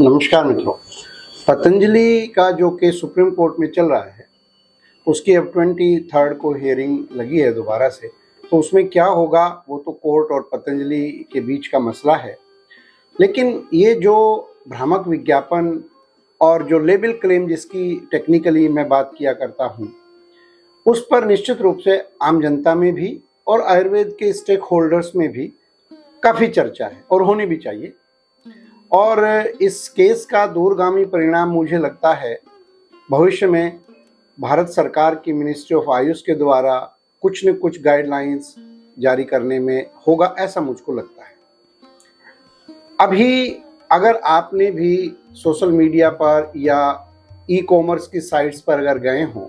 नमस्कार मित्रों। पतंजलि का जो केस सुप्रीम कोर्ट में चल रहा है उसकी अब 23 को हियरिंग लगी है दोबारा से। तो उसमें क्या होगा वो तो कोर्ट और पतंजलि के बीच का मसला है, लेकिन ये जो भ्रामक विज्ञापन और जो लेबल क्लेम जिसकी टेक्निकली मैं बात किया करता हूँ उस पर निश्चित रूप से आम जनता में भी और आयुर्वेद के स्टेक होल्डर्स में भी काफ़ी चर्चा है और होनी भी चाहिए। और इस केस का दूरगामी परिणाम मुझे लगता है भविष्य में भारत सरकार की मिनिस्ट्री ऑफ आयुष के द्वारा कुछ न कुछ गाइडलाइंस जारी करने में होगा, ऐसा मुझको लगता है। अभी अगर आपने भी सोशल मीडिया पर या ई कॉमर्स की साइट्स पर अगर गए हों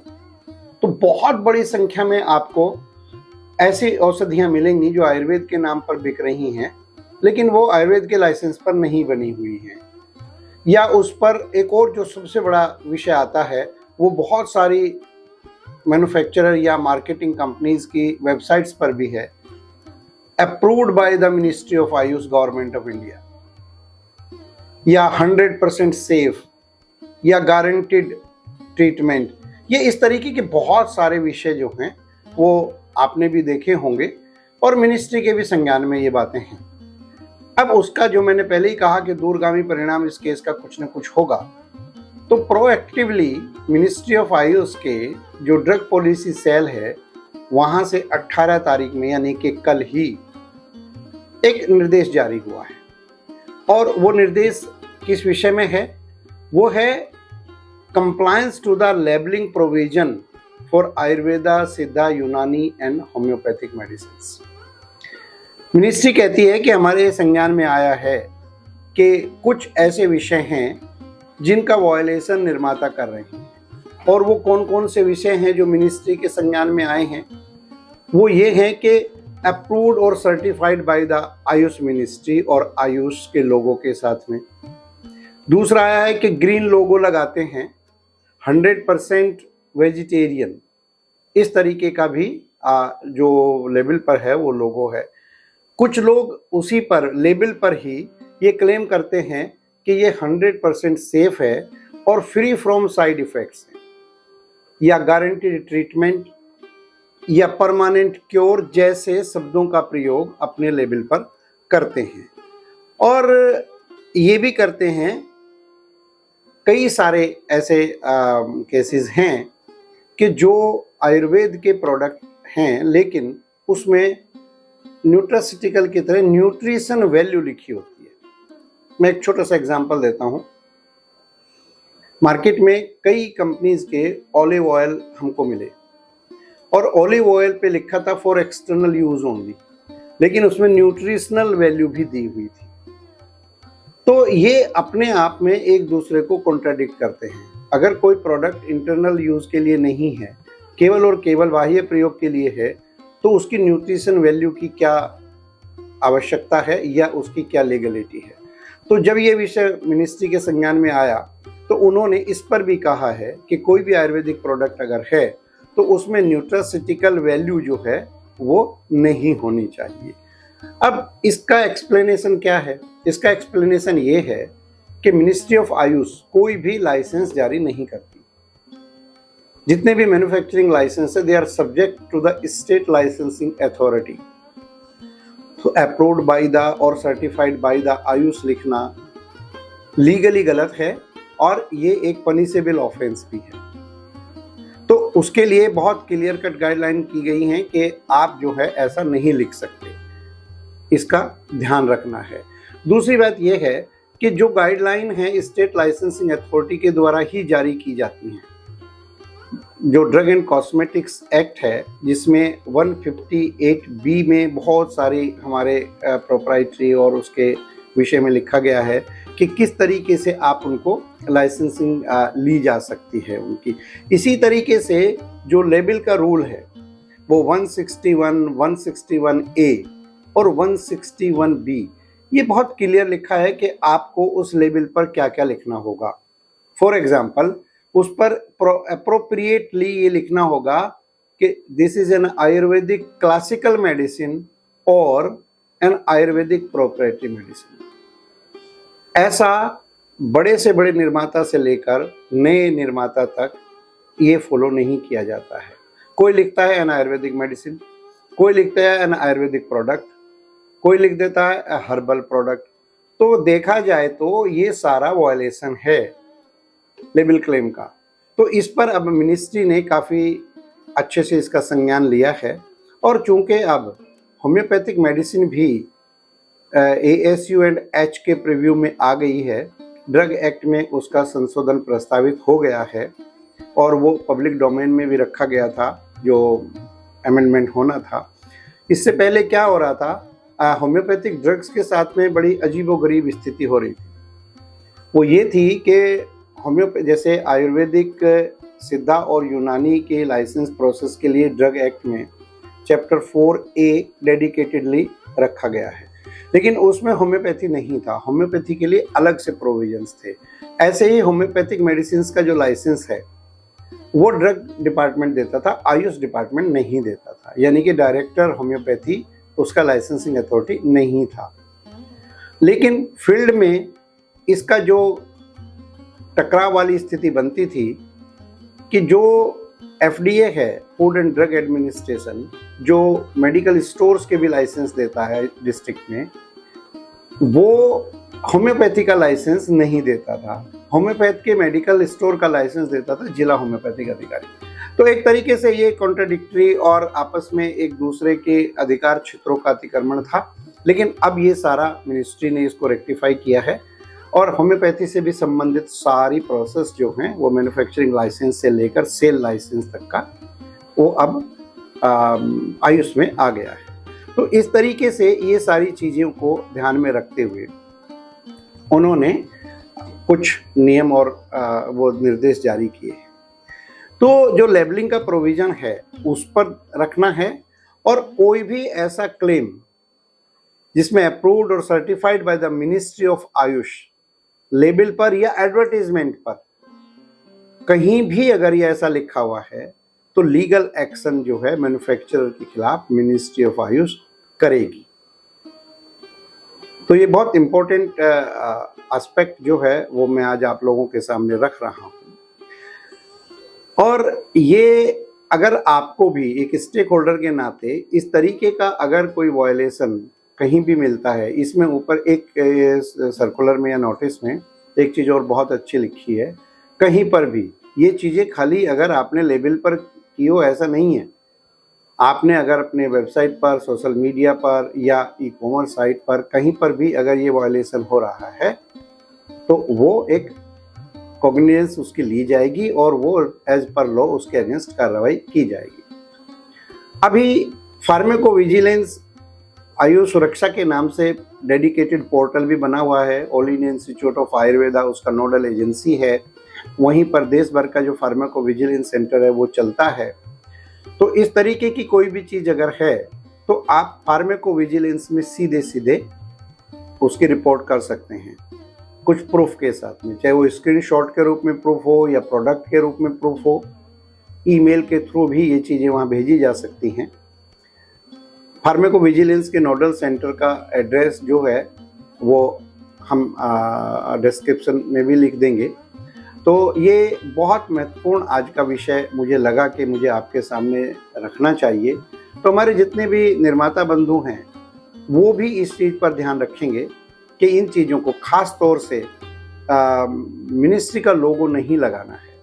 तो बहुत बड़ी संख्या में आपको ऐसी औषधियाँ मिलेंगी जो आयुर्वेद के नाम पर बिक रही हैं, लेकिन वो आयुर्वेद के लाइसेंस पर नहीं बनी हुई हैं। या उस पर एक और जो सबसे बड़ा विषय आता है वो बहुत सारी मैन्युफैक्चरर या मार्केटिंग कंपनीज की वेबसाइट्स पर भी है, approved by the ministry of Ayush government of India, या 100% सेफ या गारंटीड ट्रीटमेंट। ये इस तरीके के बहुत सारे विषय जो हैं वो आपने भी देखे होंगे और मिनिस्ट्री के भी संज्ञान में ये बातें हैं। अब उसका जो मैंने पहले ही कहा कि दूरगामी परिणाम इस केस का कुछ न कुछ होगा, तो प्रोएक्टिवली मिनिस्ट्री ऑफ आयुष के जो ड्रग पॉलिसी सेल है वहाँ से 18 तारीख में यानी कि कल ही एक निर्देश जारी हुआ है। और वो निर्देश किस विषय में है? वो है compliance to the labelling provision for Ayurveda, Siddha, Unani and homeopathic medicines. Ministry कहती है कि हमारे संज्ञान में आया है कि कुछ ऐसे विषय हैं जिनका वायलेशन निर्माता कर रहे हैं। और वो कौन कौन से विषय हैं जो मिनिस्ट्री के संज्ञान में आए हैं? वो ये हैं कि अप्रूव्ड और certified by the Ayush ministry और आयुष के लोगों के साथ में। दूसरा आया है कि ग्रीन लोगो लगाते हैं, 100% वेजिटेरियन, इस तरीके का भी जो लेबल पर है वो लोगो है। कुछ लोग उसी पर लेबल पर ही ये क्लेम करते हैं कि ये 100% सेफ है और फ्री फ्रॉम साइड इफ़ेक्ट्स है, या गारंटीड ट्रीटमेंट या परमानेंट क्योर जैसे शब्दों का प्रयोग अपने लेबल पर करते हैं। और ये भी करते हैं, कई सारे ऐसे केसेस हैं कि जो आयुर्वेद के प्रोडक्ट हैं लेकिन उसमें न्यूट्रासिटिकल की तरह न्यूट्रिशन वैल्यू लिखी होती है। मैं एक छोटा सा एग्जांपल देता हूँ। मार्केट में कई कंपनीज के ऑलिव ऑयल हमको मिले और ऑलिव ऑयल पे लिखा था फॉर एक्सटर्नल यूज ओनली, लेकिन उसमें न्यूट्रिशनल वैल्यू भी दी हुई थी। तो ये अपने आप में एक दूसरे को कॉन्ट्राडिक्ट करते हैं। अगर कोई प्रोडक्ट इंटरनल यूज के लिए नहीं है, केवल और केवल बाह्य प्रयोग के लिए है, तो उसकी न्यूट्रिशन वैल्यू की क्या आवश्यकता है या उसकी क्या लीगलिटी है। तो जब ये विषय मिनिस्ट्री के संज्ञान में आया तो उन्होंने इस पर भी कहा है कि कोई भी आयुर्वेदिक प्रोडक्ट अगर है तो उसमें न्यूट्रासिटिकल वैल्यू जो है वो नहीं होनी चाहिए। अब इसका एक्सप्लेनेशन क्या है? इसका एक्सप्लेनेशन ये है कि मिनिस्ट्री ऑफ आयुष कोई भी लाइसेंस जारी नहीं करती। जितने भी मैन्युफैक्चरिंग लाइसेंस है they are subject to the state licensing authority. तो अप्रूव्ड बाय द और सर्टिफाइड बाय द आयुष लिखना लीगली गलत है और ये एक पनिशेबल ऑफेंस भी है। तो उसके लिए बहुत क्लियर कट गाइडलाइन की गई हैं कि आप जो है ऐसा नहीं लिख सकते, इसका ध्यान रखना है। दूसरी बात यह है कि जो गाइडलाइन है स्टेट लाइसेंसिंग अथॉरिटी के द्वारा ही जारी की जाती हैं। जो ड्रग एंड कॉस्मेटिक्स एक्ट है जिसमें 158B में बहुत सारी हमारे प्रोप्राइटरी और उसके विषय में लिखा गया है कि किस तरीके से आप उनको लाइसेंसिंग ली जा सकती है उनकी। इसी तरीके से जो लेबल का रूल है वो 161, 161A और 161B, ये बहुत क्लियर लिखा है कि आपको उस लेबल पर क्या क्या लिखना होगा। फॉर एग्जाम्पल उस पर अप्रोप्रिएटली ये लिखना होगा कि this is an Ayurvedic classical medicine और एन आयुर्वेदिक प्रोप्राइटरी मेडिसिन। ऐसा बड़े से बड़े निर्माता से लेकर नए निर्माता तक ये फॉलो नहीं किया जाता है। कोई लिखता है एन आयुर्वेदिक मेडिसिन, कोई लिखता है एन आयुर्वेदिक प्रोडक्ट, कोई लिख देता है हर्बल प्रोडक्ट। तो देखा जाए तो ये सारा वायलेशन है लेबल क्लेम का। तो इस पर अब मिनिस्ट्री ने काफ़ी अच्छे से इसका संज्ञान लिया है, और चूंकि अब होम्योपैथिक मेडिसिन भी ASU एंड H के प्रीव्यू में आ गई है, ड्रग एक्ट में उसका संशोधन प्रस्तावित हो गया है और वो पब्लिक डोमेन में भी रखा गया था जो अमेंडमेंट होना था। इससे पहले क्या हो रहा था, होम्योपैथिक ड्रग्स के साथ में बड़ी अजीबोगरीब स्थिति हो रही थी। वो ये थी कि जैसे आयुर्वेदिक, सिद्धा और यूनानी के लाइसेंस प्रोसेस के लिए ड्रग एक्ट में चैप्टर 4A डेडिकेटेडली रखा गया है, लेकिन उसमें होम्योपैथी नहीं था। होम्योपैथी के लिए अलग से प्रोविजंस थे। ऐसे ही होम्योपैथिक मेडिसिन का जो लाइसेंस है वो ड्रग डिपार्टमेंट देता था, आयुष डिपार्टमेंट नहीं देता था। यानी कि डायरेक्टर होम्योपैथी उसका लाइसेंसिंग अथॉरिटी नहीं था। लेकिन फील्ड में इसका जो टकराव वाली स्थिति बनती थी कि जो FDA है, फूड एंड ड्रग एडमिनिस्ट्रेशन, जो मेडिकल स्टोर्स के भी लाइसेंस देता है डिस्ट्रिक्ट में, वो होम्योपैथी का लाइसेंस नहीं देता था। होम्योपैथ के मेडिकल स्टोर का लाइसेंस देता था जिला होम्योपैथिक अधिकारी। तो एक तरीके से ये कॉन्ट्राडिक्टरी और आपस में एक दूसरे के अधिकार क्षेत्रों का अतिक्रमण था। लेकिन अब ये सारा मिनिस्ट्री ने इसको रेक्टिफाई किया है और होम्योपैथी से भी संबंधित सारी प्रोसेस जो हैं वो मैन्युफैक्चरिंग लाइसेंस से लेकर सेल लाइसेंस तक का वो अब आयुष में आ गया है। तो इस तरीके से ये सारी चीज़ों को ध्यान में रखते हुए उन्होंने कुछ नियम और वो निर्देश जारी किए हैं। तो जो लेबलिंग का प्रोविज़न है उस पर रखना है, और कोई भी ऐसा क्लेम जिसमें अप्रूव्ड और certified by the ministry of Ayush label पर या एडवर्टाइजमेंट पर कहीं भी अगर ये ऐसा लिखा हुआ है तो लीगल एक्शन जो है मैन्युफैक्चरर के खिलाफ मिनिस्ट्री ऑफ आयुष करेगी। तो ये बहुत इम्पोर्टेंट एस्पेक्ट जो है वो मैं आज आप लोगों के सामने रख रहा हूँ। और ये अगर आपको भी एक स्टेक होल्डर के नाते इस तरीके का अगर कोई वायलेशन कहीं भी मिलता है, इसमें ऊपर एक सर्कुलर में या नोटिस में एक चीज़ और बहुत अच्छी लिखी है, कहीं पर भी ये चीज़ें खाली अगर आपने लेबल पर की हो ऐसा नहीं है। आपने अगर अपने वेबसाइट पर, सोशल मीडिया पर या ई-कॉमर्स साइट पर कहीं पर भी अगर ये वायलेशन हो रहा है तो वो एक कॉग्निजेंस उसकी ली जाएगी और वो एज पर लॉ उसके अगेंस्ट कार्रवाई की जाएगी। अभी फार्माकोविजिलेंस आयुष सुरक्षा के नाम से डेडिकेटेड पोर्टल भी बना हुआ है। All India institute of Ayurveda उसका नोडल एजेंसी है। वहीं पर देश भर का जो फार्माकोविजिलेंस सेंटर है वो चलता है। तो इस तरीके की कोई भी चीज़ अगर है तो आप फार्माकोविजिलेंस में सीधे सीधे उसकी रिपोर्ट कर सकते हैं कुछ प्रूफ के साथ में, चाहे वो स्क्रीनशॉट के रूप में प्रूफ हो या प्रोडक्ट के रूप में प्रूफ हो। ईमेल के थ्रू भी ये चीज़ें वहाँ भेजी जा सकती हैं। फार्माकोविजिलेंस के नोडल सेंटर का एड्रेस जो है वो हम डिस्क्रिप्शन में भी लिख देंगे। तो ये बहुत महत्वपूर्ण आज का विषय मुझे लगा कि मुझे आपके सामने रखना चाहिए। तो हमारे जितने भी निर्माता बंधु हैं वो भी इस चीज़ पर ध्यान रखेंगे कि इन चीज़ों को ख़ास तौर से मिनिस्ट्री का लोगो नहीं लगाना है,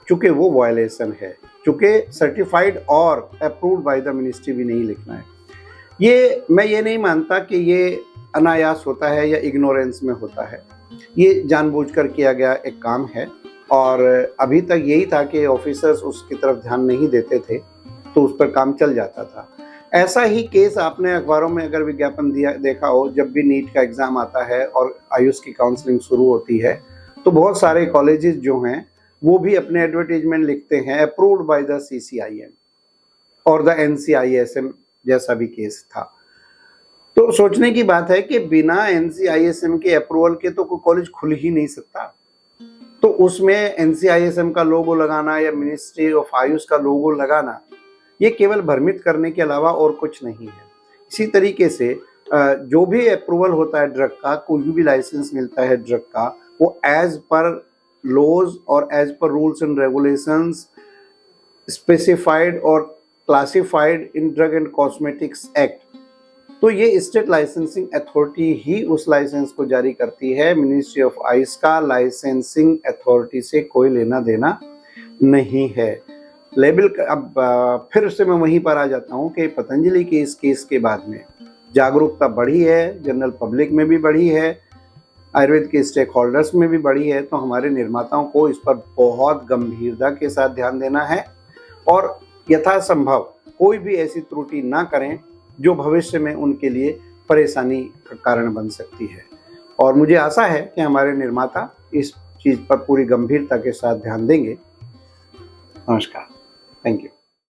चूँकि वो वायलेशन है। चूँकि सर्टिफाइड और अप्रूव्ड बाय द मिनिस्ट्री भी नहीं लिखना है। ये मैं ये नहीं मानता कि ये अनायास होता है या इग्नोरेंस में होता है। ये जानबूझकर किया गया एक काम है और अभी तक यही था कि ऑफिसर्स उसकी तरफ ध्यान नहीं देते थे तो उस पर काम चल जाता था। ऐसा ही केस आपने अखबारों में अगर विज्ञापन देखा हो, जब भी नीट का एग्ज़ाम आता है और आयुष की काउंसलिंग शुरू होती है तो बहुत सारे कॉलेजेस जो हैं वो भी अपने एडवर्टीजमेंट लिखते हैं अप्रूव्ड बाय द CCIM और द NCISM जैसा भी केस था। तो सोचने की बात है कि बिना NCISM के अप्रूवल के तो कोई कॉलेज खुल ही नहीं सकता। तो उसमें NCISM का लोगो लगाना या मिनिस्ट्री ऑफ आयुष का लोगो लगाना ये केवल भ्रमित करने के अलावा और कुछ नहीं है। इसी तरीके से जो भी अप्रूवल होता है ड्रग का, कोई भी लाइसेंस मिलता है ड्रग का, वो एज पर लॉज और एज पर रूल्स एंड रेगुलेशंस स्पेसिफाइड और classified in drug and cosmetics act. तो ये स्टेट लाइसेंसिंग अथॉरिटी ही उस लाइसेंस को जारी करती है। मिनिस्ट्री ऑफ आइस का लाइसेंसिंग अथॉरिटी से कोई लेना देना नहीं है। लेबल अब फिर से मैं वहीं पर आ जाता हूँ कि पतंजलि के इस केस के बाद में जागरूकता बढ़ी है, जनरल पब्लिक में भी बढ़ी है, आयुर्वेद के स्टेक होल्डर्स में भी बढ़ी है। तो हमारे निर्माताओं को इस पर बहुत गंभीरता के साथ ध्यान देना है और यथासंभव कोई भी ऐसी त्रुटि ना करें जो भविष्य में उनके लिए परेशानी का कारण बन सकती है। और मुझे आशा है कि हमारे निर्माता इस चीज़ पर पूरी गंभीरता के साथ ध्यान देंगे। नमस्कार, थैंक यू।